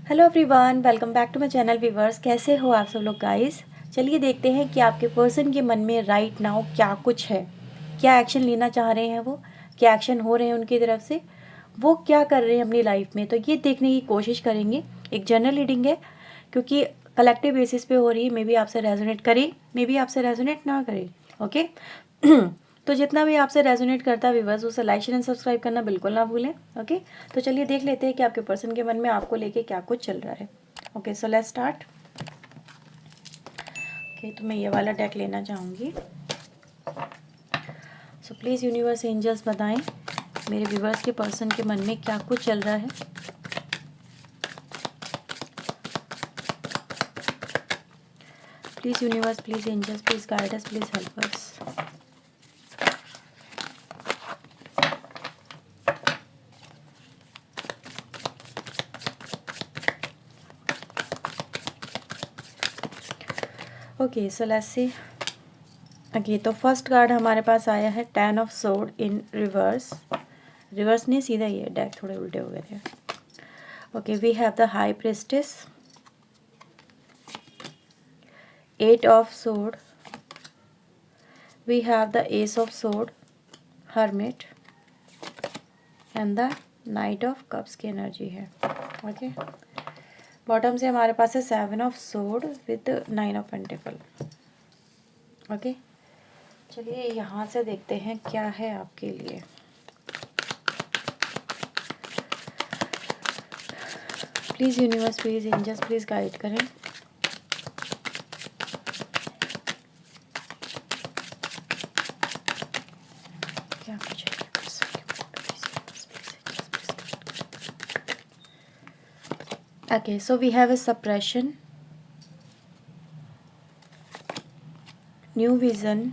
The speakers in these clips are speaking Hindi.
Hello everyone, welcome back to my channel viewers. कैसे हो आप सब लोग गाइस। चलिए देखते हैं कि आपके पर्सन के मन में राइट नाउ क्या कुछ है, क्या एक्शन लेना चाह रहे हैं वो, क्या एक्शन हो रहे हैं उनकी तरफ से, वो क्या कर रहे हैं अपनी लाइफ में। तो ये देखने की कोशिश करेंगे। एक जनरल रीडिंग है क्योंकि कलेक्टिव बेसिस पे हो रही है। मे बी आपसे रेजोनेट करे, मे बी आपसे रेजोनेट ना करे। ओके तो जितना भी आपसे रेजोनेट करता है व्यूवर्स, उसे लाइक शेयर एंड सब्सक्राइब करना बिल्कुल ना भूलें। ओके तो चलिए देख लेते हैं कि आपके पर्सन के मन में आपको लेके क्या कुछ चल रहा है। Okay so let's start. Okay तो मैं ये वाला डेक लेना चाहूँगी। सो प्लीज़ यूनिवर्स एंजल्स बताएं मेरे व्यूवर्स के पर्सन के मन में क्या कुछ चल रहा है। Please universe, please angels, please guide us, please help us. Okay so let's see. Okay तो फर्स्ट कार्ड हमारे पास आया है 10 of sword in reverse. Reverse नहीं, सीधा ही है, डेक थोड़े उल्टे हो गए थे। Okay we have the high priestess, 8 of sword, we have the ace of sword, hermit and the knight of cups की एनर्जी है। ओके बॉटम से हमारे पास है 7 of sword with 9 of pentacle. Okay चलिए यहाँ से देखते हैं क्या है आपके लिए। Please universe, please angels, please guide करें। क्या कुछ है okay so we have a suppression, new vision,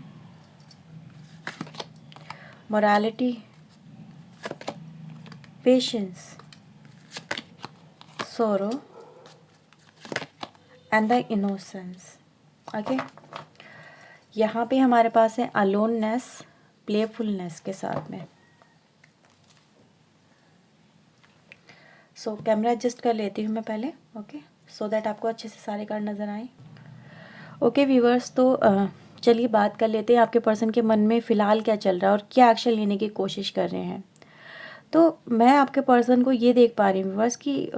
morality, patience, sorrow and the innocence। Okay यहाँ पे हमारे पास है अलोननेस, प्लेफुलनेस के साथ में। सो कैमरा एडजस्ट कर लेती हूँ मैं पहले। ओके सो दैट आपको अच्छे से सारे कार्ड नज़र आए। ओके व्यूवर्स तो चलिए बात कर लेते हैं आपके पर्सन के मन में फ़िलहाल क्या चल रहा है और क्या एक्शन लेने की कोशिश कर रहे हैं। तो मैं आपके पर्सन को ये देख पा रही हूँ व्यूवर्स कि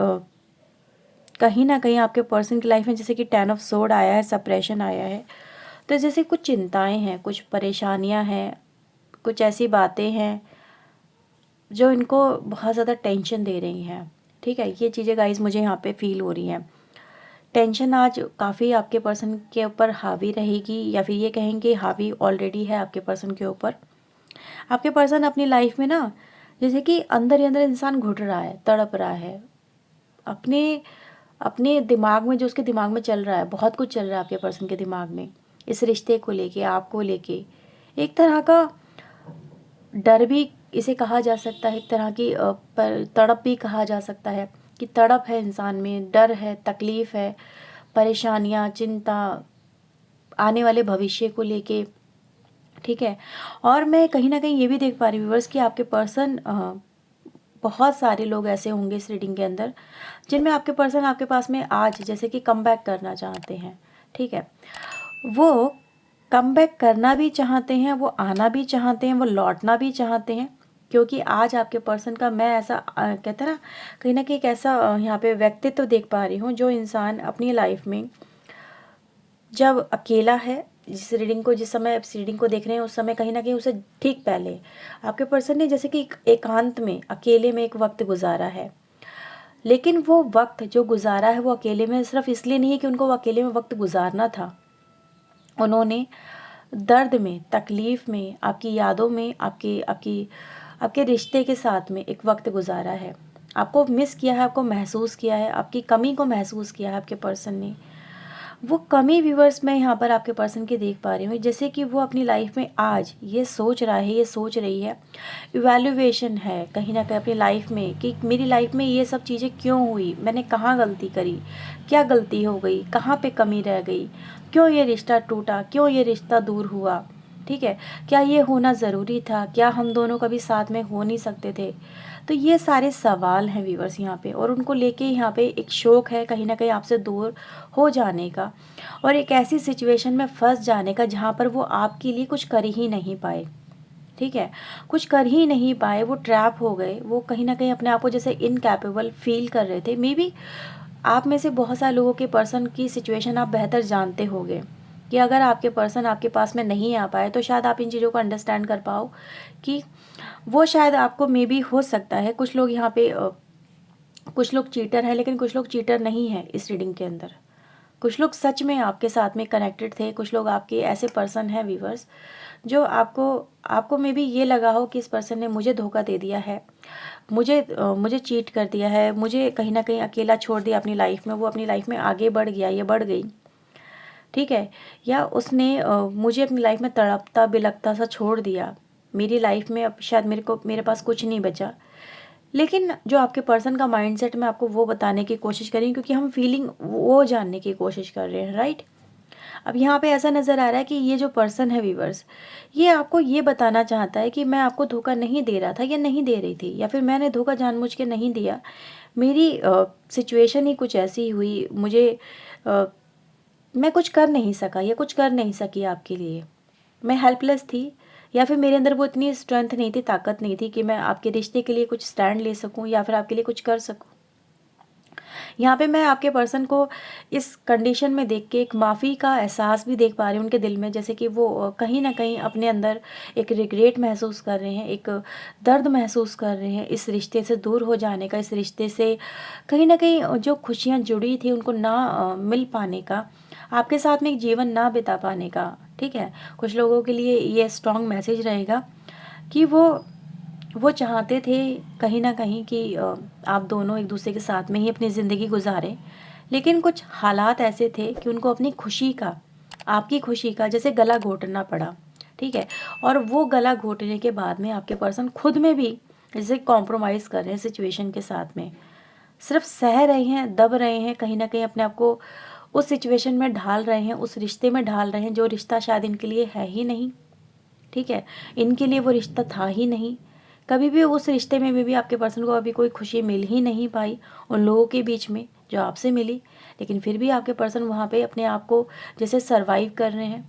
कहीं ना कहीं आपके पर्सन की लाइफ में जैसे कि 10 ऑफ सोर्ड आया है, सप्रेशन आया है, तो जैसे कुछ चिंताएं हैं, कुछ परेशानियां हैं, कुछ ऐसी बातें हैं जो इनको बहुत ज़्यादा टेंशन दे रही हैं। ठीक है, ये चीज़ें गाइस मुझे यहाँ पे फील हो रही हैं। टेंशन आज काफ़ी आपके पर्सन के ऊपर हावी रहेगी, या फिर ये कहेंगे हावी ऑलरेडी है आपके पर्सन के ऊपर। आपके पर्सन अपनी लाइफ में ना जैसे कि अंदर ही अंदर इंसान घुट रहा है, तड़प रहा है। अपने अपने दिमाग में, जो उसके दिमाग में चल रहा है, बहुत कुछ चल रहा है आपके पर्सन के दिमाग में, इस रिश्ते को लेके, आपको लेके। एक तरह का डर भी इसे कहा जा सकता है, एक तरह की पर तड़प भी कहा जा सकता है कि तड़प है इंसान में, डर है, तकलीफ़ है, परेशानियाँ, चिंता, आने वाले भविष्य को लेके। ठीक है, और मैं कहीं ना कहीं ये भी देख पा रही हूँ व्यूअर्स कि आपके पर्सन, बहुत सारे लोग ऐसे होंगे इस रीडिंग के अंदर जिनमें आपके पर्सन आपके पास में आज जैसे कि कम बैक करना चाहते हैं। ठीक है, वो कम बैक करना भी चाहते हैं, वो आना भी चाहते हैं, वो लौटना भी चाहते हैं। क्योंकि आज आपके पर्सन का मैं ऐसा कहते हैं ना कहीं एक ऐसा यहाँ पे व्यक्तित्व तो देख पा रही हूँ जो इंसान अपनी लाइफ में जब अकेला है, जिस समय आप रीडिंग को देख रहे हैं उस समय कहीं ना कहीं उसे ठीक पहले आपके पर्सन ने जैसे कि एकांत में, अकेले में एक वक्त गुजारा है। लेकिन वो वक्त जो गुजारा है वो अकेले में सिर्फ इसलिए नहीं है कि उनको वो अकेले में वक्त गुजारना था। उन्होंने दर्द में, तकलीफ़ में, आपकी यादों में, आपकी आपकी आपके रिश्ते के साथ में एक वक्त गुजारा है। आपको मिस किया है, आपको महसूस किया है, आपकी कमी को महसूस किया है आपके पर्सन ने। वो कमी व्यूवर्स मैं यहाँ पर आपके पर्सन की देख पा रही हूँ, जैसे कि वो अपनी लाइफ में आज ये सोच रहा है, ये सोच रही है, इवैल्यूएशन है कहीं ना कहीं अपनी लाइफ में कि मेरी लाइफ में ये सब चीज़ें क्यों हुई, मैंने कहाँ गलती करी, क्या गलती हो गई, कहाँ पे कमी रह गई, क्यों ये रिश्ता टूटा, क्यों ये रिश्ता दूर हुआ। ठीक है, क्या ये होना ज़रूरी था, क्या हम दोनों कभी साथ में हो नहीं सकते थे। तो ये सारे सवाल हैं व्यूअर्स यहाँ पे, और उनको लेके यहाँ पे एक शौक है कहीं ना कहीं आपसे दूर हो जाने का, और एक ऐसी सिचुएशन में फंस जाने का जहाँ पर वो आपके लिए कुछ कर ही नहीं पाए। ठीक है, कुछ कर ही नहीं पाए, वो ट्रैप हो गए, वो कहीं ना कहीं अपने आप को जैसे इनकैपेबल फील कर रहे थे। मे बी आप में से बहुत सारे लोगों के पर्सन की सिचुएशन आप बेहतर जानते होंगे कि अगर आपके पर्सन आपके पास में नहीं आ पाए तो शायद आप इन चीज़ों को अंडरस्टैंड कर पाओ कि वो शायद आपको मे बी हो सकता है। कुछ लोग यहाँ पे कुछ लोग चीटर हैं, लेकिन कुछ लोग चीटर नहीं हैं इस रीडिंग के अंदर। कुछ लोग सच में आपके साथ में कनेक्टेड थे, कुछ लोग आपके ऐसे पर्सन हैं व्यूअर्स जो आपको आपको मे बी ये लगा हो कि इस पर्सन ने मुझे धोखा दे दिया है, मुझे चीट कर दिया है, मुझे कहीं ना कहीं अकेला छोड़ दिया अपनी लाइफ में, वो अपनी लाइफ में आगे बढ़ गया या बढ़ गई। ठीक है, या उसने मुझे अपनी लाइफ में तड़पता बिलखता सा छोड़ दिया, मेरी लाइफ में अब शायद मेरे पास कुछ नहीं बचा। लेकिन जो आपके पर्सन का माइंडसेट मैं आपको वो बताने की कोशिश करी, क्योंकि हम फीलिंग वो जानने की कोशिश कर रहे हैं, राइट। अब यहाँ पे ऐसा नज़र आ रहा है कि ये जो पर्सन है व्यूवर्स, ये आपको ये बताना चाहता है कि मैं आपको धोखा नहीं दे रहा था या नहीं दे रही थी, या फिर मैंने धोखा जानबूझ के नहीं दिया, मेरी सिचुएशन ही कुछ ऐसी हुई, मैं कुछ कर नहीं सका या कुछ कर नहीं सकी आपके लिए, मैं हेल्पलेस थी, या फिर मेरे अंदर वो इतनी स्ट्रेंथ नहीं थी, ताकत नहीं थी कि मैं आपके रिश्ते के लिए कुछ स्टैंड ले सकूं या फिर आपके लिए कुछ कर सकूं। यहाँ पे मैं आपके पर्सन को इस कंडीशन में देख के एक माफ़ी का एहसास भी देख पा रही हूँ उनके दिल में, जैसे कि वो कहीं ना कहीं अपने अंदर एक रिग्रेट महसूस कर रहे हैं, एक दर्द महसूस कर रहे हैं इस रिश्ते से दूर हो जाने का, इस रिश्ते से कहीं ना कहीं जो खुशियाँ जुड़ी थी उनको ना मिल पाने का, आपके साथ में एक जीवन ना बिता पाने का। ठीक है, कुछ लोगों के लिए ये स्ट्रॉन्ग मैसेज रहेगा कि वो चाहते थे कहीं ना कहीं कि आप दोनों एक दूसरे के साथ में ही अपनी ज़िंदगी गुजारें, लेकिन कुछ हालात ऐसे थे कि उनको अपनी खुशी का, आपकी खुशी का जैसे गला घोटना पड़ा। ठीक है, और वो गला घोटने के बाद में आपके पर्सन खुद में भी जैसे कॉम्प्रोमाइज़ कर रहे हैं सिचुएशन के साथ में, सिर्फ सह रहे हैं, दब रहे हैं, कहीं ना कहीं अपने आप को उस सिचुएशन में ढाल रहे हैं, उस रिश्ते में ढाल रहे हैं जो रिश्ता शायद इनके लिए है ही नहीं। ठीक है, इनके लिए वो रिश्ता था ही नहीं, कभी भी उस रिश्ते में भी आपके पर्सन को अभी कोई खुशी मिल ही नहीं पाई उन लोगों के बीच में जो आपसे मिली, लेकिन फिर भी आपके पर्सन वहाँ पे अपने आप को जैसे सरवाइव कर रहे हैं।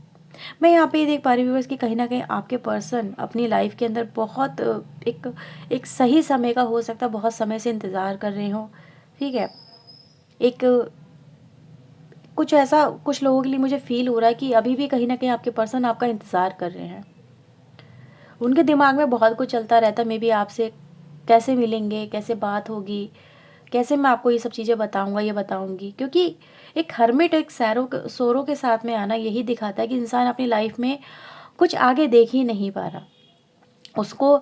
मैं यहाँ पे ये देख पा रही हूँ कि कहीं ना कहीं आपके पर्सन अपनी लाइफ के अंदर बहुत एक एक सही समय का हो सकता है, बहुत समय से इंतज़ार कर रहे हो। ठीक है, एक कुछ ऐसा कुछ लोगों के लिए मुझे फील हो रहा है कि अभी भी कहीं ना कहीं आपके पर्सन आपका इंतज़ार कर रहे हैं। उनके दिमाग में बहुत कुछ चलता रहता है, मे बी आपसे कैसे मिलेंगे, कैसे बात होगी, कैसे मैं आपको ये सब चीज़ें बताऊंगा, ये बताऊंगी, क्योंकि एक हर्मिट, एक सोरों के साथ में आना यही दिखाता है कि इंसान अपनी लाइफ में कुछ आगे देख ही नहीं पा रहा, उसको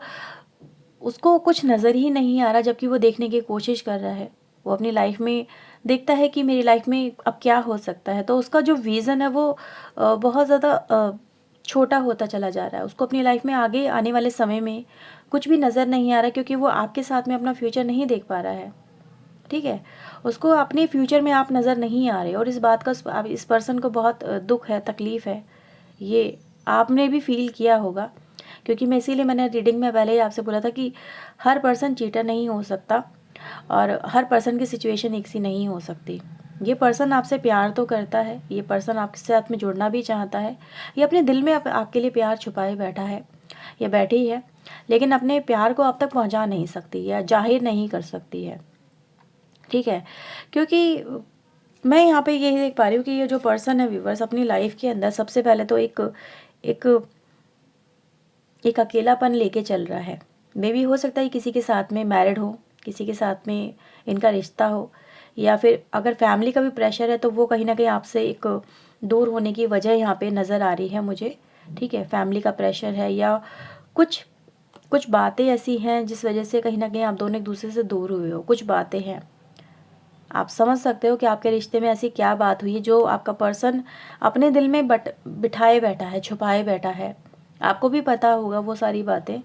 उसको कुछ नज़र ही नहीं आ रहा, जबकि वो देखने की कोशिश कर रहा है। वो अपनी लाइफ में देखता है कि मेरी लाइफ में अब क्या हो सकता है, तो उसका जो विज़न है वो बहुत ज़्यादा छोटा होता चला जा रहा है। उसको अपनी लाइफ में आगे आने वाले समय में कुछ भी नज़र नहीं आ रहा, क्योंकि वो आपके साथ में अपना फ्यूचर नहीं देख पा रहा है। ठीक है, उसको अपने फ्यूचर में आप नज़र नहीं आ रहे, और इस बात का इस पर्सन को बहुत दुख है, तकलीफ़ है, ये आपने भी फील किया होगा। क्योंकि मैं इसीलिए मैंने रीडिंग में पहले ही आपसे बोला था कि हर पर्सन चीटर नहीं हो सकता, और हर पर्सन की सिचुएशन एक सी नहीं हो सकती। ये पर्सन आपसे प्यार तो करता है, ये पर्सन आपके साथ में जुड़ना भी चाहता है, ये अपने दिल में आपके लिए प्यार छुपाए बैठा है या बैठी है, लेकिन अपने प्यार को आप तक पहुंचा नहीं सकती या जाहिर नहीं कर सकती है। ठीक है, क्योंकि मैं यहाँ पे यही देख पा रही हूँ कि ये जो पर्सन है व्यूवर्स, अपनी लाइफ के अंदर सबसे पहले तो एक एक अकेलापन लेके चल रहा है। मे भी हो सकता है किसी के साथ में मैरिड हो, किसी के साथ में इनका रिश्ता हो, या फिर अगर फैमिली का भी प्रेशर है तो वो कहीं ना कहीं आपसे एक दूर होने की वजह यहाँ पे नज़र आ रही है मुझे। ठीक है, फैमिली का प्रेशर है, या कुछ कुछ बातें ऐसी हैं जिस वजह से कहीं ना कहीं आप दोनों एक दूसरे से दूर हुए हो। कुछ बातें हैं, आप समझ सकते हो कि आपके रिश्ते में ऐसी क्या बात हुई है जो आपका पर्सन अपने दिल में बिठाए बैठा है, छुपाए बैठा है। आपको भी पता होगा वो सारी बातें।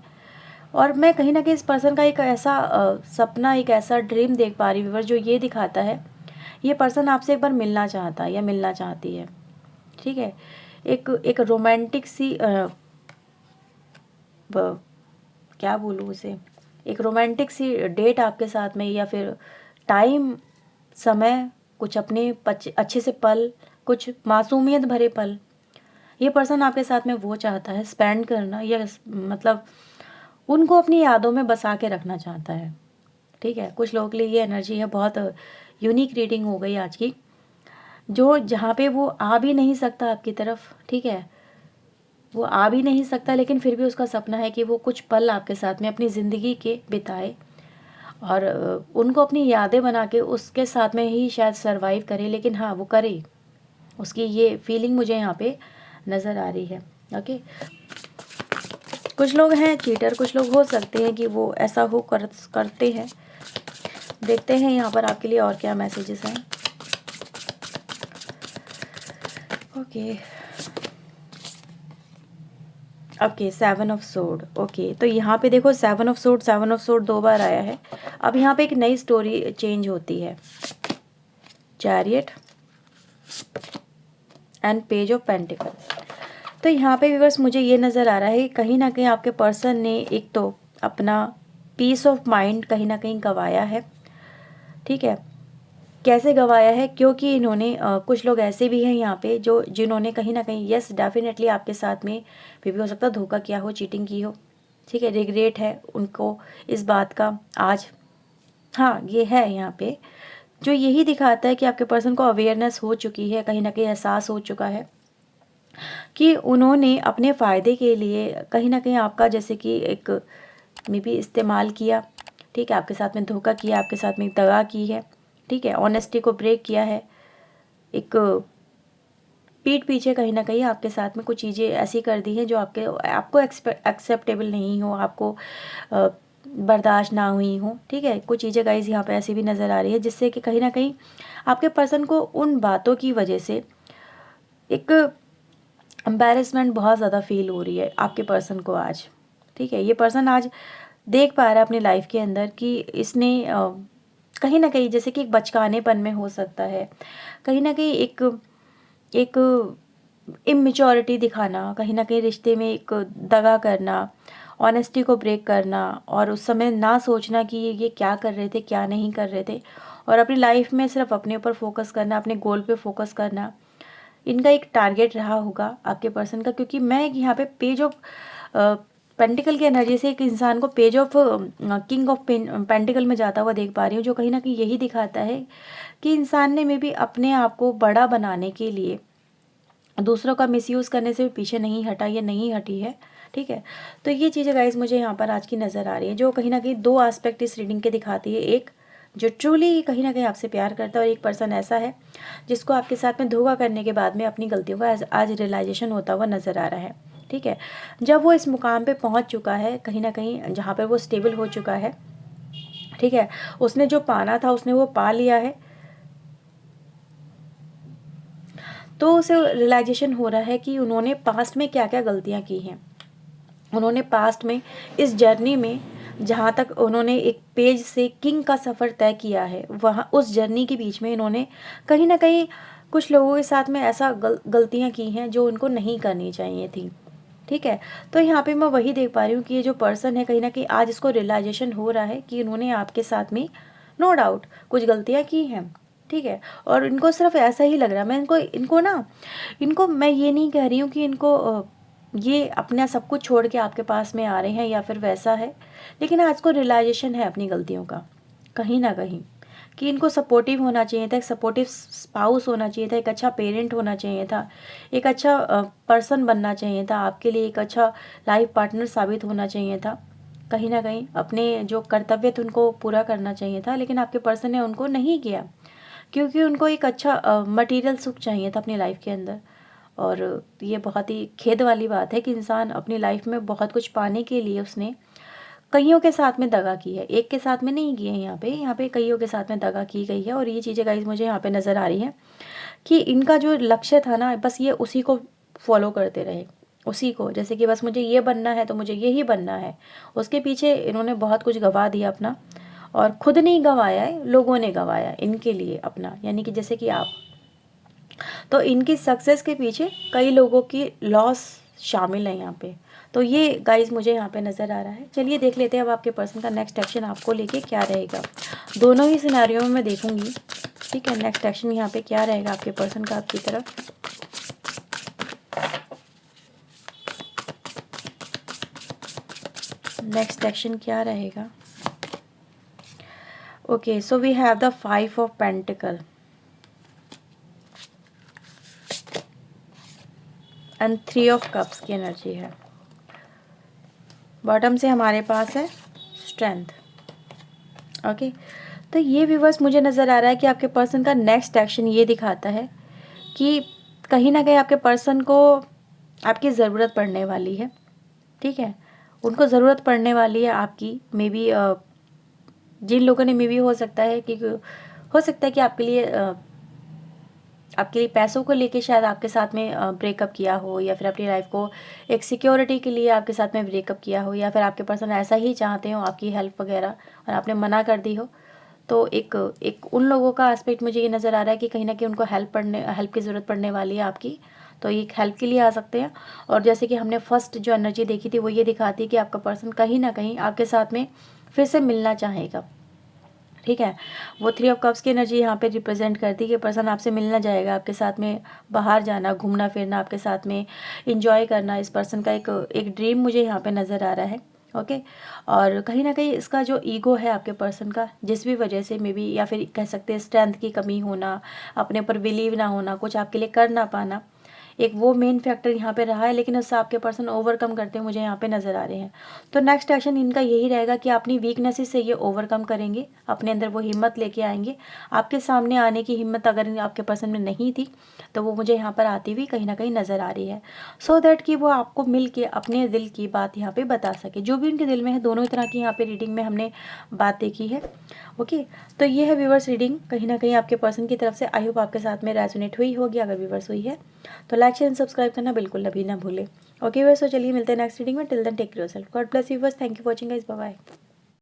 और मैं कहीं ना कहीं इस पर्सन का एक ऐसा सपना, एक ऐसा ड्रीम देख पा रही हूँ जो ये दिखाता है ये पर्सन आपसे एक बार मिलना चाहता है या मिलना चाहती है। ठीक है, एक रोमांटिक सी क्या बोलूँ उसे, एक रोमांटिक सी डेट आपके साथ में, या फिर टाइम, समय, कुछ अपने अच्छे से पल, कुछ मासूमियत भरे पल, ये पर्सन आपके साथ में वो चाहता है स्पेंड करना, या मतलब उनको अपनी यादों में बसा के रखना चाहता है। ठीक है, कुछ लोगों के लिए ये एनर्जी है। बहुत यूनिक रीडिंग हो गई आज की, जो जहाँ पे वो आ भी नहीं सकता आपकी तरफ, ठीक है, वो आ भी नहीं सकता, लेकिन फिर भी उसका सपना है कि वो कुछ पल आपके साथ में अपनी ज़िंदगी के बिताए, और उनको अपनी यादें बना के उसके साथ में ही शायद सरवाइव करे, लेकिन हाँ वो करे, उसकी ये फीलिंग मुझे यहाँ पे नज़र आ रही है। ओके, कुछ लोग हैं चीटर, कुछ लोग हो सकते हैं कि वो ऐसा हो करते हैं। देखते हैं यहाँ पर आपके लिए और क्या मैसेजेस हैं। Okay okay, 7 of sword. Okay, तो यहाँ पे देखो 7 ऑफ सोर्ड 2 बार आया है। अब यहाँ पे एक नई स्टोरी चेंज होती है। Chariot and page of pentacle. तो यहाँ पे व्यूअर्स मुझे ये नज़र आ रहा है कहीं ना कहीं आपके पर्सन ने एक तो अपना पीस ऑफ माइंड कहीं ना कहीं गंवाया है। ठीक है, कैसे गंवाया है? क्योंकि इन्होंने कुछ लोग ऐसे भी हैं यहाँ पे जो जिन्होंने कहीं ना कहीं, यस डेफिनेटली आपके साथ में भी हो सकता है धोखा किया हो, चीटिंग की हो। ठीक है, रिग्रेट है उनको इस बात का आज। हाँ, ये है यहाँ पे जो यही दिखाता है कि आपके पर्सन को अवेयरनेस हो चुकी है, कहीं ना कहीं एहसास हो चुका है कि उन्होंने अपने फ़ायदे के लिए कहीं ना कहीं आपका जैसे कि एक मे बी इस्तेमाल किया। ठीक है, आपके साथ में धोखा किया, आपके साथ में दगा की है। ठीक है, ऑनेस्टी को ब्रेक किया है, एक पीठ पीछे कहीं ना कहीं आपके साथ में कुछ चीज़ें ऐसी कर दी हैं जो आपको एक्सेप्टेबल नहीं हो, आपको बर्दाश्त ना हुई हो। ठीक है, कुछ चीज़ें गाइज यहाँ पे ऐसी भी नज़र आ रही है जिससे कि कहीं ना कहीं आपके पर्सन को उन बातों की वजह से एक एम्बैरेसमेंट बहुत ज़्यादा फील हो रही है आपके पर्सन को आज। ठीक है, ये पर्सन आज देख पा रहा है अपनी लाइफ के अंदर कि इसने कहीं ना कहीं जैसे कि एक बचकानेपन में हो सकता है, कहीं ना कहीं एक इमेच्योरिटी दिखाना, कहीं ना कहीं रिश्ते में एक दगा करना, ऑनेस्टी को ब्रेक करना, और उस समय ना सोचना कि ये क्या कर रहे थे, क्या नहीं कर रहे थे, और अपनी लाइफ में सिर्फ अपने ऊपर फोकस करना, अपने गोल पे फोकस करना, इनका एक टारगेट रहा होगा आपके पर्सन का। क्योंकि मैं यहाँ पे पेज ऑफ पेंटिकल की एनर्जी से एक इंसान को page of king of pentacle में जाता हुआ देख पा रही हूँ, जो कहीं ना कहीं यही दिखाता है कि इंसान ने मे बी अपने आप को बड़ा बनाने के लिए दूसरों का मिसयूज़ करने से भी पीछे नहीं हटा, ये नहीं हटी है। ठीक है, तो ये चीज़ें गाइज मुझे यहाँ पर आज की नज़र आ रही है, जो कहीं ना कहीं 2 एस्पेक्ट इस रीडिंग के दिखाती है। एक जो ट्रूली कहीं ना कहीं आपसे प्यार करता है, और एक पर्सन ऐसा है जिसको आपके साथ में धोखा करने के बाद में अपनी गलतियों का आज रियलाइजेशन होता हुआ नज़र आ रहा है। ठीक है, जब वो इस मुकाम पे पहुंच चुका है कहीं ना कहीं जहाँ पर वो स्टेबल हो चुका है, ठीक है, उसने जो पाना था उसने वो पा लिया है, तो उसे रियलाइजेशन हो रहा है कि उन्होंने पास्ट में क्या क्या गलतियाँ की हैं। उन्होंने पास्ट में इस जर्नी में जहाँ तक उन्होंने एक पेज से किंग का सफ़र तय किया है, वहाँ उस जर्नी के बीच में इन्होंने कहीं ना कहीं कुछ लोगों के साथ में ऐसा गलतियाँ की हैं जो उनको नहीं करनी चाहिए थी। ठीक है, तो यहाँ पे मैं वही देख पा रही हूँ कि ये जो पर्सन है कहीं ना कहीं आज इसको रियलाइजेशन हो रहा है कि उन्होंने आपके साथ में नो डाउट कुछ गलतियाँ की हैं। ठीक है, और इनको सिर्फ ऐसा ही लग रहा है, मैं इनको मैं ये नहीं कह रही हूँ कि इनको ये अपना सब कुछ छोड़ के आपके पास में आ रहे हैं या फिर वैसा है, लेकिन आज को रियलाइजेशन है अपनी गलतियों का कहीं ना कहीं, कि इनको सपोर्टिव होना चाहिए था, एक सपोर्टिव स्पाउस होना चाहिए था, एक अच्छा पेरेंट होना चाहिए था, एक अच्छा पर्सन बनना चाहिए था आपके लिए, एक अच्छा लाइफ पार्टनर साबित होना चाहिए था, कहीं ना कहीं अपने जो कर्तव्य थे उनको पूरा करना चाहिए था, लेकिन आपके पर्सन ने उनको नहीं किया, क्योंकि उनको एक अच्छा मटेरियल सुख चाहिए था अपनी लाइफ के अंदर। और ये बहुत ही खेद वाली बात है कि इंसान अपनी लाइफ में बहुत कुछ पाने के लिए उसने कईयों के साथ में दगा की है, एक के साथ में नहीं की है। यहाँ पे कईयों के साथ में दगा की गई है, और ये चीज़ें गाइस मुझे यहाँ पे नज़र आ रही हैं कि इनका जो लक्ष्य था ना, बस ये उसी को फॉलो करते रहे, उसी को, जैसे कि बस मुझे ये बनना है तो मुझे यही बनना है। उसके पीछे इन्होंने बहुत कुछ गंवा दिया अपना, और खुद नहीं गंवाया है, लोगों ने गंवाया इनके लिए अपना, यानी कि जैसे कि आप, तो इनकी सक्सेस के पीछे कई लोगों की लॉस शामिल है यहाँ पे। तो ये गाइज मुझे यहाँ पे नज़र आ रहा है। चलिए देख लेते हैं अब आपके पर्सन का नेक्स्ट एक्शन आपको लेके क्या रहेगा। दोनों ही सिनेरियो में मैं देखूंगी, ठीक है। नेक्स्ट एक्शन यहाँ पे क्या रहेगा आपके पर्सन का आपकी तरफ। नेक्स्ट एक्शन क्या रहेगा। Okay, so we have the 5 of pentacle and 3 of cups की एनर्जी है। बॉटम से हमारे पास है स्ट्रेंथ। ओके, तो ये व्यूअर्स मुझे नज़र आ रहा है कि आपके पर्सन का नेक्स्ट एक्शन ये दिखाता है कि कहीं ना कहीं आपके पर्सन को आपकी ज़रूरत पड़ने वाली है, ठीक है। उनको ज़रूरत पड़ने वाली है आपकी, मे बी जिन लोगों ने मे बी हो सकता है कि आपके लिए पैसों को लेके शायद आपके साथ में ब्रेकअप किया हो, या फिर अपनी लाइफ को एक सिक्योरिटी के लिए आपके साथ में ब्रेकअप किया हो, या फिर आपके पर्सन ऐसा ही चाहते हो आपकी हेल्प वगैरह और आपने मना कर दी हो। तो एक उन लोगों का एस्पेक्ट मुझे ये नज़र आ रहा है कि कहीं ना कहीं उनको हेल्प की ज़रूरत पड़ने वाली है आपकी, तो एक हेल्प के लिए आ सकते हैं। और जैसे कि हमने फर्स्ट जो एनर्जी देखी थी वो ये दिखाती है कि आपका पर्सन कहीं ना कहीं आपके साथ में फिर से मिलना चाहेगा, ठीक है। वो 3 ऑफ कप्स की एनर्जी यहाँ पे रिप्रेजेंट करती है कि पर्सन आपसे मिलना जाएगा, आपके साथ में बाहर जाना, घूमना फिरना, आपके साथ में इंजॉय करना, इस पर्सन का एक ड्रीम मुझे यहाँ पे नज़र आ रहा है। ओके, और कहीं ना कहीं इसका जो ईगो है आपके पर्सन का, जिस भी वजह से मे बी, या फिर कह सकते हैं स्ट्रेंथ की कमी होना, अपने ऊपर बिलीव ना होना, कुछ आपके लिए कर ना पाना, एक वो मेन फैक्टर यहाँ पे रहा है, लेकिन उससे आपके पर्सन ओवरकम करते हुए मुझे यहाँ पे नज़र आ रहे हैं। तो नेक्स्ट एक्शन इनका यही रहेगा कि अपनी वीकनेसेस से ये ओवरकम करेंगे, अपने अंदर वो हिम्मत लेके आएंगे। आपके सामने आने की हिम्मत अगर आपके पर्सन में नहीं थी तो वो मुझे यहाँ पर आती हुई कहीं ना कहीं नज़र आ रही है, सो दैट कि वो आपको मिल के अपने दिल की बात यहाँ पे बता सके, जो भी उनके दिल में है। दोनों तरह की यहाँ पे रीडिंग में हमने बात देखी है। ओके, तो ये है व्यूवर्स रीडिंग कहीं ना कहीं आपके पर्सन की तरफ से। आई होप आपके साथ में रेजोनेट हुई होगी। अगर व्यूवर्स हुई है तो लाइक शेयर एंड सब्सक्राइब करना बिल्कुल अभी ना भूलें। ओके व्यूवर्स, तो चलिए मिलते हैं नेक्स्ट रीडिंग में। Till then take care yourself, God bless you viewers, thank you for watching guys, bye bye.